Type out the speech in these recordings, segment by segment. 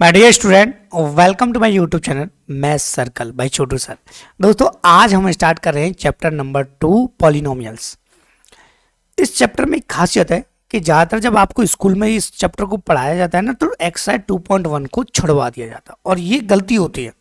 My dear student, welcome to my YouTube channel maths circle by Chhotu sir. दोस्तों, आज हम start कर रहे हैं चैप्टर नंबर 2 पॉलिनोमियल्स। इस चैप्टर में एक खासियत है कि ज़्यादातर जब आपको स्कूल में इस चैप्टर को पढ़ाया जाता है ना, तो एक्सरसाइज 2.1 को छुड़वा दिया जाता है और ये गलती होती है,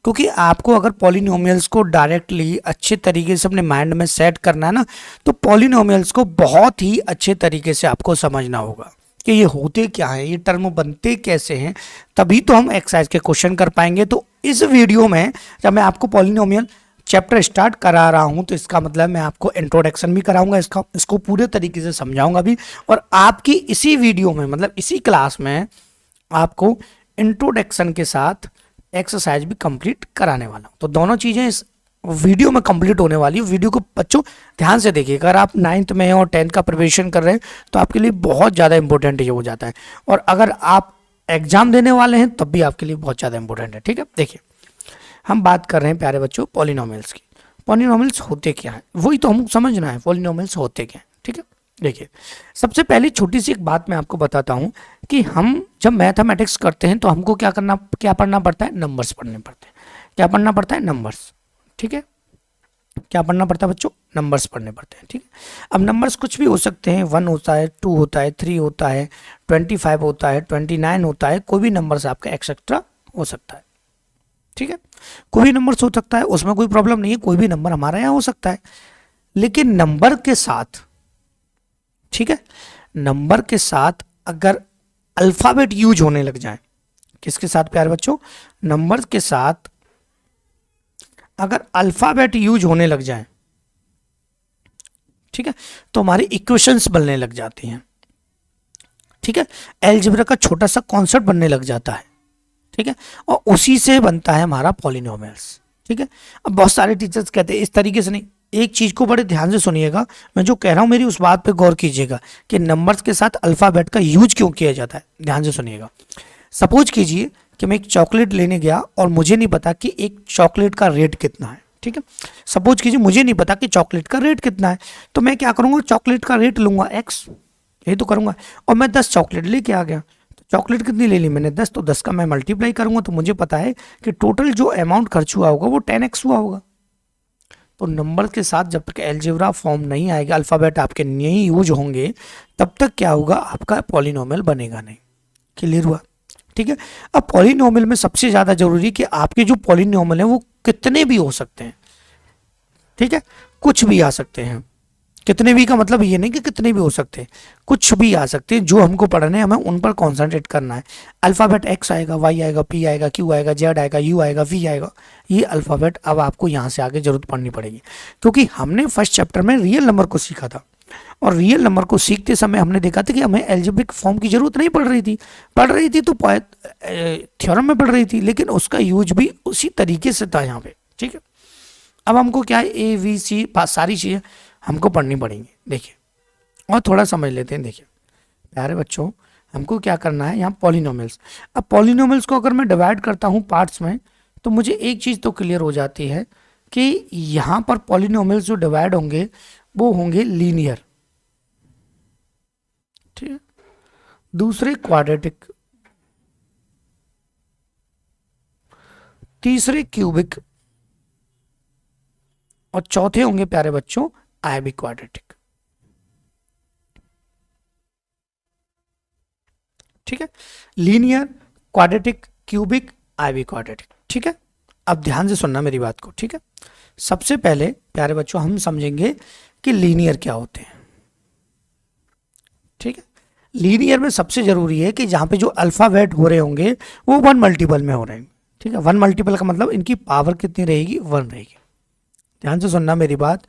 क्योंकि आपको अगर पॉलिनोमियल्स को डायरेक्टली अच्छे तरीके से अपने माइंड में सेट करना है ना, तो पॉलिनोमियल्स को बहुत ही अच्छे तरीके से आपको समझना होगा कि ये होते क्या हैं, ये टर्म बनते कैसे हैं, तभी तो हम एक्सरसाइज के क्वेश्चन कर पाएंगे। तो इस वीडियो में जब मैं आपको पॉलिनोमियल चैप्टर स्टार्ट करा रहा हूं, तो इसका मतलब मैं आपको इंट्रोडक्शन भी कराऊंगा, इसको पूरे तरीके से समझाऊंगा भी, और आपकी इसी वीडियो में मतलब इसी क्लास में आपको इंट्रोडक्शन के साथ एक्सरसाइज भी कंप्लीट कराने वाला हूं। तो दोनों चीजें इस वीडियो में कंप्लीट होने वाली है। वीडियो को बच्चों ध्यान से देखिए। अगर आप 9th में और 10th का प्रिपरेशन कर रहे हैं तो आपके लिए बहुत ज़्यादा इंपॉर्टेंट ये हो जाता है, और अगर आप एग्जाम देने वाले हैं तब भी आपके लिए बहुत ज़्यादा इंपॉर्टेंट है। ठीक है, देखिए हम बात कर रहे हैं प्यारे बच्चों पॉलिनोमियल्स की। पॉलिनोमियल्स होते क्या है, वही तो हमको समझना है, पॉलिनोमियल्स होते क्या है। ठीक है, देखिए सबसे पहले छोटी सी एक बात मैं आपको बताता हूँ कि हम जब मैथमेटिक्स करते हैं तो हमको क्या पढ़ना पड़ता है, नंबर्स पढ़ने पड़ते हैं। क्या पढ़ना पड़ता है, नंबर्स। ठीक है, क्या पढ़ना पड़ता है बच्चों, नंबर्स पढ़ने पड़ते हैं। ठीक है, अब नंबर्स कुछ भी हो सकते हैं, 1 होता है, 2 होता है, 3 होता है, 25 होता है, 29 होता है, कोई भी नंबर्स आपका एक्सेट्रा हो सकता है। ठीक है, कोई भी नंबर्स हो सकता है, उसमें कोई प्रॉब्लम नहीं है, कोई भी नंबर हमारे यहाँ हो सकता है। लेकिन नंबर के साथ, ठीक है, नंबर के साथ अगर अल्फाबेट यूज होने लग जाए, किसके साथ प्यारे बच्चों, नंबर के साथ अगर अल्फाबेट यूज होने लग जाए, ठीक है, तो हमारी इक्वेशंस बनने लग जाती हैं। ठीक है, अलजेब्रा का छोटा सा कॉन्सेप्ट बनने लग जाता है। ठीक है, और उसी से बनता है हमारा पॉलिनोमियल्स। ठीक है, अब बहुत सारे टीचर्स कहते हैं इस तरीके से नहीं। एक चीज को बड़े ध्यान से सुनिएगा, मैं जो कह रहा हूं मेरी उस बात पे गौर कीजिएगा कि नंबर्स के साथ अल्फाबेट का यूज क्यों किया जाता है। ध्यान से सुनिएगा। सपोज कीजिए कि मैं एक चॉकलेट लेने गया और मुझे नहीं पता कि एक चॉकलेट का रेट कितना है। ठीक है, सपोज कीजिए मुझे नहीं पता कि चॉकलेट का रेट कितना है, तो मैं क्या करूंगा, चॉकलेट का रेट लूंगा x, यही तो करूंगा, और मैं 10 चॉकलेट लेके आ गया। तो चॉकलेट कितनी ले ली मैंने, 10, तो 10 का मैं मल्टीप्लाई करूंगा, तो मुझे पता है कि टोटल जो अमाउंट खर्च हुआ होगा वो 10x हुआ होगा। तो नंबर के साथ जब तक अलजेब्रा फॉर्म नहीं आएगा, अल्फाबेट आपके नहीं यूज होंगे, तब तक क्या होगा, आपका पॉलिनोमियल बनेगा नहीं। क्लियर हुआ। ठीक है, अब पॉलिनोमियल में सबसे ज्यादा जरूरी कि आपके जो पॉलिनोमियल है वो कितने भी हो सकते हैं। ठीक है, कुछ भी आ सकते हैं। कितने भी का मतलब ये नहीं कि कितने भी हो सकते हैं, कुछ भी आ सकते हैं। जो हमको पढ़ने हैं हमें उन पर कॉन्सेंट्रेट करना है। अल्फाबेट एक्स आएगा, वाई आएगा, पी आएगा, क्यू आएगा, जेड आएगा, यू आएगा, वी आएगा, ये अल्फाबेट अब आपको यहाँ से आगे जरूरत पड़नी पड़ेगी, क्योंकि हमने फर्स्ट चैप्टर में रियल नंबर को सीखा था, और रियल नंबर को सीखते समय हमने देखा था कि हमें अलजेब्रिक फॉर्म की जरूरत नहीं पड़ रही थी तो थ्योरम में पढ़ रही थी, लेकिन उसका यूज भी उसी तरीके से था यहाँ पे। ठीक है, अब हमको क्या है, ए बी सी सारी चीज़ें हमको पढ़नी पड़ेंगी। देखिए और थोड़ा समझ लेते हैं। देखिए प्यारे बच्चों, हमको क्या करना है यहाँ, पॉलिनोमियल्स। अब पॉलिनोमियल्स को अगर मैं डिवाइड करता हूँ पार्ट्स में, तो मुझे एक चीज़ तो क्लियर हो जाती है कि यहाँ पर पॉलिनोमियल्स जो डिवाइड होंगे वो होंगे लीनियर, ठीक है, दूसरे क्वाड्रेटिक, तीसरे क्यूबिक, और चौथे होंगे प्यारे बच्चों आयबी क्वाड्रेटिक। ठीक है, linear, quadratic, cubic, IB quadratic. ठीक है, अब ध्यान से सुनना मेरी बात को। ठीक है, सबसे पहले प्यारे बच्चों हम समझेंगे कि लीनियर क्या होते हैं। ठीक है, लीनियर में सबसे जरूरी है कि जहां पे जो अल्फाबेट हो रहे होंगे वो 1 मल्टीपल में हो रहे हैं। ठीक है, 1 मल्टीपल का मतलब इनकी पावर कितनी रहेगी, 1 रहेगी। ध्यान से सुनना मेरी बात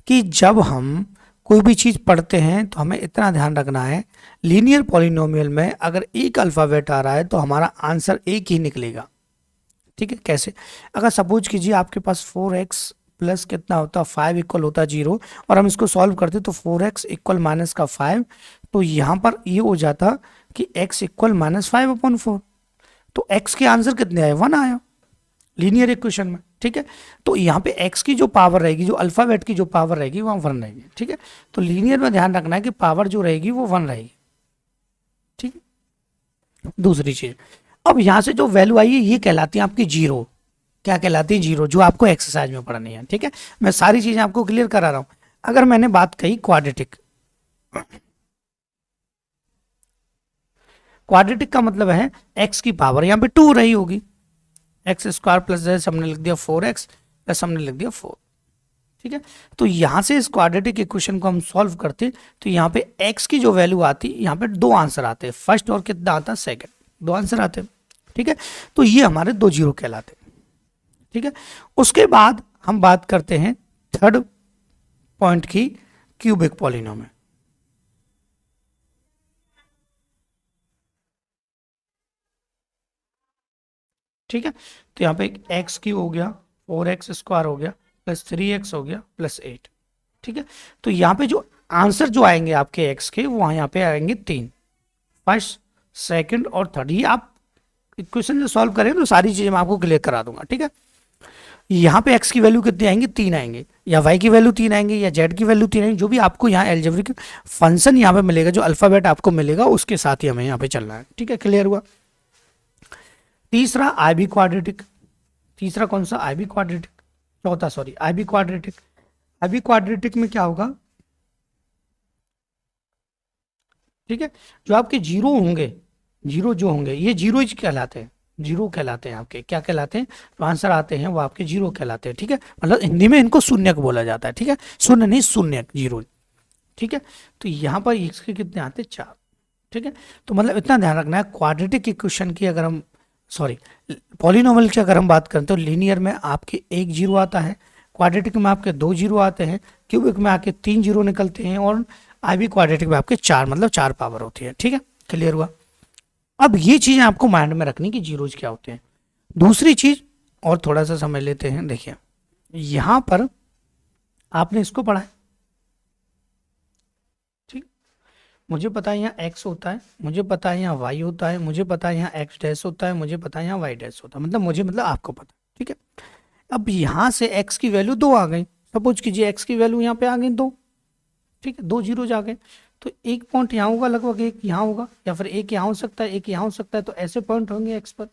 कि जब हम कोई भी चीज़ पढ़ते हैं तो हमें इतना ध्यान रखना है, लीनियर पॉलिनोमियल में अगर एक अल्फ़ाबेट आ रहा है तो हमारा आंसर एक ही निकलेगा। ठीक है, कैसे, अगर सपोज कीजिए आपके पास 4x प्लस कितना होता है 5 इक्वल होता है 0, और हम इसको सॉल्व करते तो 4x इक्वल माइनस का 5, तो यहाँ पर ये हो जाता कि x इक्वल -5/4, तो x के आंसर कितने आए, 1 आया लीनियर इक्वेशन में। ठीक है, तो यहाँ पे x की जो पावर रहेगी, जो अल्फाबेट की जो पावर रहेगी वहाँ 1 रहेगी। ठीक है, तो लीनियर में ध्यान रखना है कि पावर जो रहेगी वो 1 रहेगी। ठीक है, दूसरी चीज, अब यहाँ से जो वैल्यू आई है ये कहलाती है आपकी जीरो। क्या कहलाती है? जीरो, जो आपको एक्सरसाइज में पढ़नी है। ठीक है, मैं सारी चीजें आपको क्लियर करा रहा हूँ। अगर मैंने बात कही क्वाड्रेटिक, क्वाड्रेटिक का मतलब है एक्स की पावर यहाँ पे 2 रही होगी, एक्स स्क्वायर प्लस हमने लिख दिया 4x प्लस हमने लिख दिया 4। ठीक है, तो यहाँ से इस क्वाड्रेटिक इक्वेशन को हम सॉल्व करते तो यहाँ पे x की जो वैल्यू आती, यहाँ पे 2 आंसर आते हैं, फर्स्ट और कितना आता है सेकंड, 2 आंसर आते हैं। ठीक है, तो ये हमारे 2 जीरो कहलाते हैं। ठीक है, उसके बाद हम बात करते हैं थर्ड पॉइंट की, क्यूबिक पॉलिनोम में। ठीक है, तो यहाँ पे एक्स क्यू हो गया, 4x स्क्वायर हो गया प्लस 3x हो गया प्लस 8। ठीक है, तो यहाँ पे जो आंसर जो आएंगे आपके x के, वो यहाँ पे आएंगे 3, फर्स्ट सेकंड और थर्ड। ये आप इक्वेशन जो सॉल्व करें तो सारी चीजें मैं आपको क्लियर करा दूंगा। ठीक है, यहाँ पे x की वैल्यू कितनी आएंगी? 3 आएंगे, या y की वैल्यू 3 आएंगे, या z की वैल्यू 3 आएंगे, जो भी आपको यहाँ एल्जेब्रिक फंक्शन यहाँ पे मिलेगा, जो अल्फाबेट आपको मिलेगा उसके साथ ही हमें यहाँ पे चलना है। ठीक है, क्लियर हुआ? तीसरा आईबी क्वाड्रेटिक, तीसरा कौन सा? आईबी क्वाड्रेटिक, चौथा sorry IB quadratic. IB quadratic में क्या होगा? ठीक है, जो आपके जीरो होंगे, जीरो जो होंगे ये जीरो कहलाते हैं, जीरो कहलाते हैं आपके, क्या कहलाते हैं? जो आंसर आते हैं वो आपके जीरो कहलाते हैं। ठीक है, मतलब हिंदी में इनको शून्यक बोला जाता है। ठीक है, शून्य नहीं, शून्यक, जीरो। ठीक है, तो यहाँ पर इसके कितने आते हैं? 4। ठीक है, तो मतलब इतना ध्यान रखना है, क्वाड्रेटिक इक्वेशन की अगर हम, सॉरी पॉलिनोमियल की अगर हम बात करें तो लीनियर में आपके 1 जीरो आता है, क्वाड्रेटिक में आपके 2 जीरो आते हैं, क्यूबिक में आके 3 जीरो निकलते हैं, और आईबी क्वाड्रेटिक में आपके 4, मतलब 4 पावर होती है। ठीक है, क्लियर हुआ? अब ये चीजें आपको माइंड में रखनी कि जीरोज क्या होते हैं। दूसरी चीज और थोड़ा सा समझ लेते हैं। देखिए यहां पर आपने इसको पढ़ा है, ठीक, मुझे पता है यहाँ x होता है, मुझे पता है यहाँ y होता है, मुझे पता है यहाँ x डैश होता है, मुझे पता है यहाँ y डैश होता है, मतलब मुझे, मतलब आपको पता है। ठीक है, अब यहाँ से x की वैल्यू 2 आ गई, सपोज कीजिए x की वैल्यू यहाँ पे आ गई 2। ठीक है, 2 जीरो आ गए, तो एक पॉइंट यहाँ होगा, लगभग एक यहाँ होगा, या फिर एक यहाँ हो सकता है, एक यहाँ हो सकता है, तो ऐसे पॉइंट होंगे एक्स पर।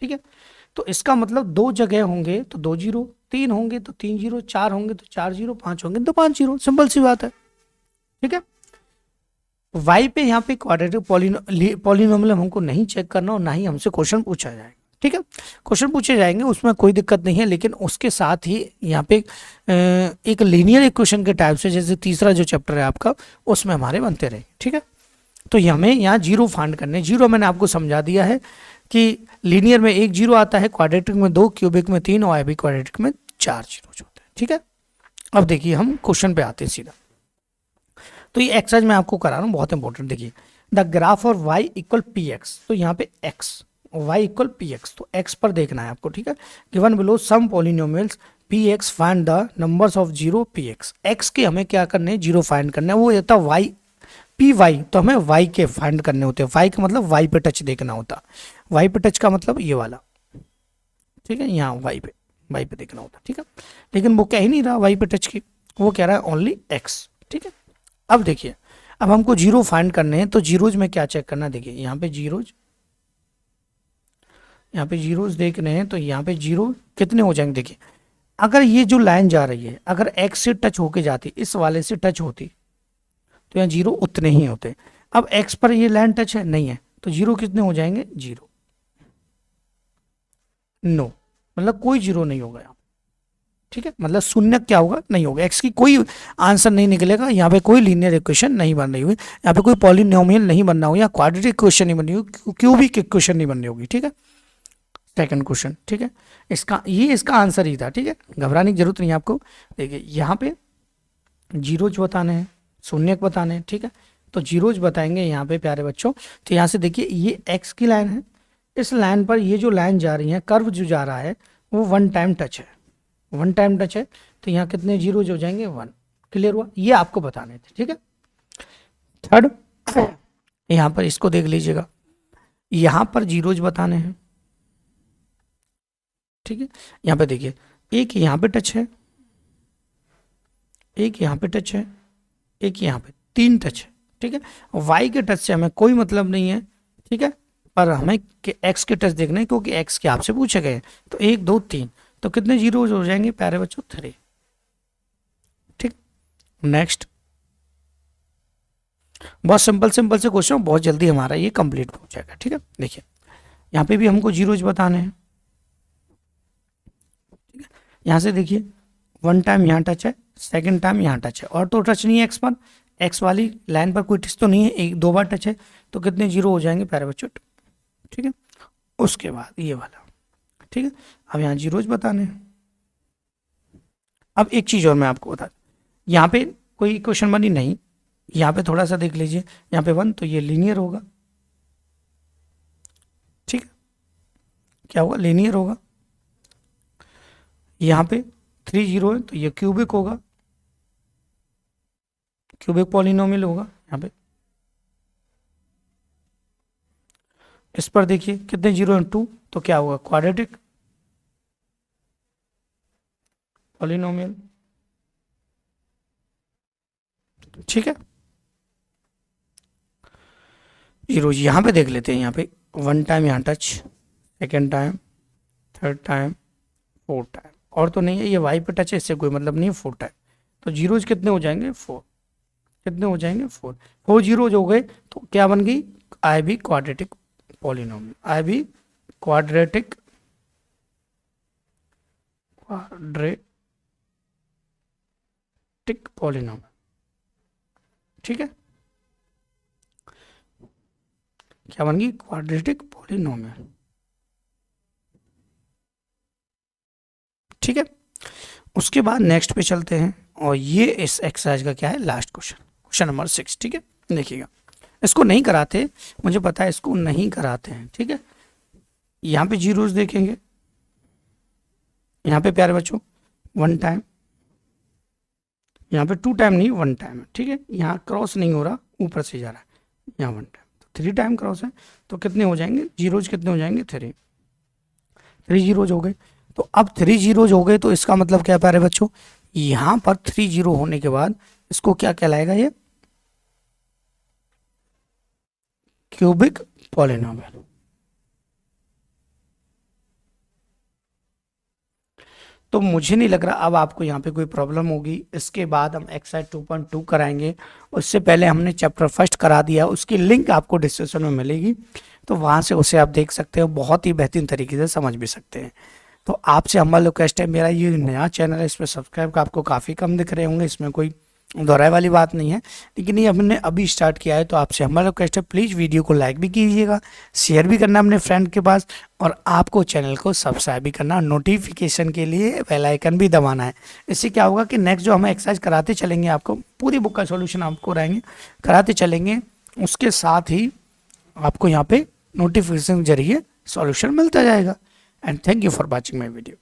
ठीक है, तो इसका मतलब 2 जगह होंगे तो 2 जीरो, 3 होंगे तो 3 जीरो, 4 होंगे तो 4 जीरो, 5 होंगे तो 5 जीरो, सिंपल सी बात है। ठीक है, वाई पे यहाँ पे क्वाड्रेटिक पॉलिनोमियल हमको नहीं चेक करना और ना ही हमसे क्वेश्चन पूछा जाएगा। ठीक है, क्वेश्चन पूछे जाएंगे उसमें कोई दिक्कत नहीं है, लेकिन उसके साथ ही यहाँ पे एक लीनियर इक्वेशन के टाइप से, जैसे तीसरा जो चैप्टर है आपका, उसमें हमारे बनते रहे। ठीक है, तो हमें यहाँ जीरो फाइंड करने, जीरो मैंने आपको समझा दिया है कि लीनियर में 1 जीरो आता है, क्वाड्रेटिक में 2, क्यूबिक में 3 और आईबी क्वाड्रेटिक में 4 जीरो होते हैं। ठीक है, अब देखिए हम क्वेश्चन पे आते हैं सीधा। तो ये एक्सरसाइज मैं आपको करा रहा हूँ, बहुत इंपॉर्टेंट। देखिए द ग्राफ और y इक्वल पी एक्स, तो यहाँ पे x, y equal P X, तो x पर देखना है आपको। ठीक है, given below some polynomials P X, find the numbers of zero P X. X के हमें क्या करने हैं? जीरो फाइंड करना है, वो होता है y पी वाई, तो हमें y के फाइंड करने होते हैं। y का मतलब y पे टच देखना होता, y पे टच का मतलब ये वाला। ठीक है, यहाँ y पे देखना होता। ठीक है, लेकिन वो कह ही नहीं रहा y पे टच की, वो कह रहा है ओनली x। ठीक है, अब देखिए, अब हमको जीरो फाइंड करने हैं, तो जीरोज में क्या चेक करना है? देखिए यहाँ पे जीरोज, यहाँ पे जीरोज देखने हैं, तो यहाँ पे जीरो कितने हो जाएंगे? देखिए अगर ये जो लाइन जा रही है, अगर x से टच होके जाती, इस वाले से टच होती, तो यहाँ जीरो उतने ही होते। अब x पर ये लाइन टच है नहीं है, तो जीरो कितने हो जाएंगे? जीरो, नो, मतलब कोई जीरो नहीं होगा यहाँ। ठीक है, मतलब शून्य क्या होगा? नहीं होगा, x की कोई आंसर नहीं निकलेगा, यहाँ पे कोई लीनियर इक्वेशन नहीं बन रही हुई, यहाँ पे कोई पॉलिनोमियल नहीं बनना होगा, यहाँ क्वाड्रेटिक इक्वेशन नहीं बननी होगी, क्यूबिक इक्वेशन नहीं बननी होगी। ठीक है, सेकंड क्वेश्चन। ठीक है, इसका आंसर ही था। ठीक है, घबराने की जरूरत नहीं है आपको। देखिए यहाँ पे जीरोज बताने हैं, शून्यक बताने हैं। ठीक है, तो जीरोज बताएंगे यहाँ पे प्यारे बच्चों। तो यहाँ से देखिए ये x की लाइन है, इस लाइन पर ये जो लाइन जा रही है, कर्व जो जा रहा है, वो 1 टाइम टच है, 1 टाइम टच है, तो यहाँ कितने जीरोज हो जाएंगे? 1। क्लियर हुआ? ये आपको बताने थे। ठीक है, थर्ड, यहाँ पर इसको देख लीजिएगा, यहाँ पर जीरोज बताने हैं। ठीक है, यहाँ पे देखिए एक यहाँ पे टच है, एक यहाँ पे टच है, एक यहाँ पे, 3 टच है। ठीक है, y के टच से हमें कोई मतलब नहीं है। ठीक है, पर हमें एक्स के टेस्ट देखने हैं क्योंकि एक्स के आपसे पूछे गए। तो 1 2 3, तो कितने जीरोज हो जाएंगे प्यारे बच्चों? 3। ठीक, नेक्स्ट। बहुत सिंपल सिंपल से क्वेश्चन, बहुत जल्दी हमारा ये कंप्लीट हो जाएगा। ठीक है, देखिए यहाँ पे भी हमको जीरोज बताने हैं। यहाँ से देखिए 1 टाइम यहाँ टच है, 2nd टाइम यहाँ टच है, और तो टच नहीं है एक्स पर, एक्स वाली लाइन पर कोई टच तो नहीं है, 1 2 बार टच है, तो कितने जीरो हो जाएंगे प्यारे बच्चों? ठीक है, उसके बाद ये वाला। ठीक है, अब यहाँ जीरोज बताने हैं। अब एक चीज और मैं आपको बता दूं, यहाँ पे कोई क्वेश्चन बनी नहीं, यहाँ पे थोड़ा सा देख लीजिए, यहाँ पे 1 तो ये लीनियर होगा। ठीक है, क्या होगा? लीनियर होगा। यहाँ पे 3 जीरो है तो ये क्यूबिक होगा, क्यूबिक पॉलिनोमियल होगा। यहाँ पे इस पर देखिए कितने जीरो हैं? 2, तो क्या होगा? Quadratic polynomial. ठीक है, जीरो यहाँ पे देख लेते हैं। यहाँ पे 1 टाइम यहाँ touch, 2nd time, 3rd time, 4th time, और तो नहीं है, ये वाई पे टच है, इससे कोई मतलब नहीं है। 4 टाइम, तो जीरोज कितने हो जाएंगे? 4। कितने हो जाएंगे? 4 जीरोज हो गए, तो क्या बन गई? आई बी क्वाड्रेटिक पॉलिनोमियल। आई बी क्वाड्रेटिक पॉलिनोमियल। ठीक है, क्या बन गई? Quadratic polynomial. ठीक है, उसके बाद नेक्स्ट पे चलते हैं, और ये इस एक्सरसाइज का क्या है? Last question, question number 6। ठीक है, देखिएगा, इसको नहीं कराते, मुझे पता है इसको नहीं कराते हैं। ठीक है, यहाँ पे जीरोज देखेंगे, यहाँ पे प्यारे बच्चों 1 टाइम, यहाँ पे 2 टाइम नहीं, 1 टाइम है। ठीक है, यहाँ क्रॉस नहीं हो रहा, ऊपर से जा रहा है, यहाँ 1 टाइम, तो 3 टाइम क्रॉस है, तो कितने हो जाएंगे जीरोज? कितने हो जाएंगे? 3 जीरोज हो गए। तो अब 3 जीरोज हो गए, तो इसका मतलब क्या प्यारे बच्चों? यहाँ पर 3 जीरो होने के बाद इसको क्या कहलाएगा? ये क्यूबिक पॉलिनोमियल। तो मुझे नहीं लग रहा अब आपको यहाँ पे कोई प्रॉब्लम होगी। इसके बाद हम एक्सरसाइज 2.2 कराएंगे। उससे पहले हमने चैप्टर फर्स्ट करा दिया, उसकी लिंक आपको डिस्क्रिप्शन में मिलेगी, तो वहाँ से उसे आप देख सकते हो, बहुत ही बेहतरीन तरीके से समझ भी सकते हैं। तो आपसे हमारा रिक्वेस्ट है, मेरा ये नया चैनल है, इस पर सब्सक्राइब का आपको काफ़ी कम दिख रहे होंगे, इसमें कोई दोहराए वाली बात नहीं है, लेकिन ये हमने अभी स्टार्ट किया है। तो आपसे हमारा रिक्वेस्ट है, प्लीज़ वीडियो को लाइक भी कीजिएगा, शेयर भी करना अपने फ्रेंड के पास, और आपको चैनल को सब्सक्राइब भी करना, नोटिफिकेशन के लिए बेल आइकन भी दबाना है। इससे क्या होगा कि नेक्स्ट जो हम एक्सरसाइज कराते चलेंगे, आपको पूरी बुक का सॉल्यूशन आपको रहेंगे कराते चलेंगे, उसके साथ ही आपको यहाँ पे नोटिफिकेशन के जरिए सॉल्यूशन मिलता जाएगा। And thank you for watching my video.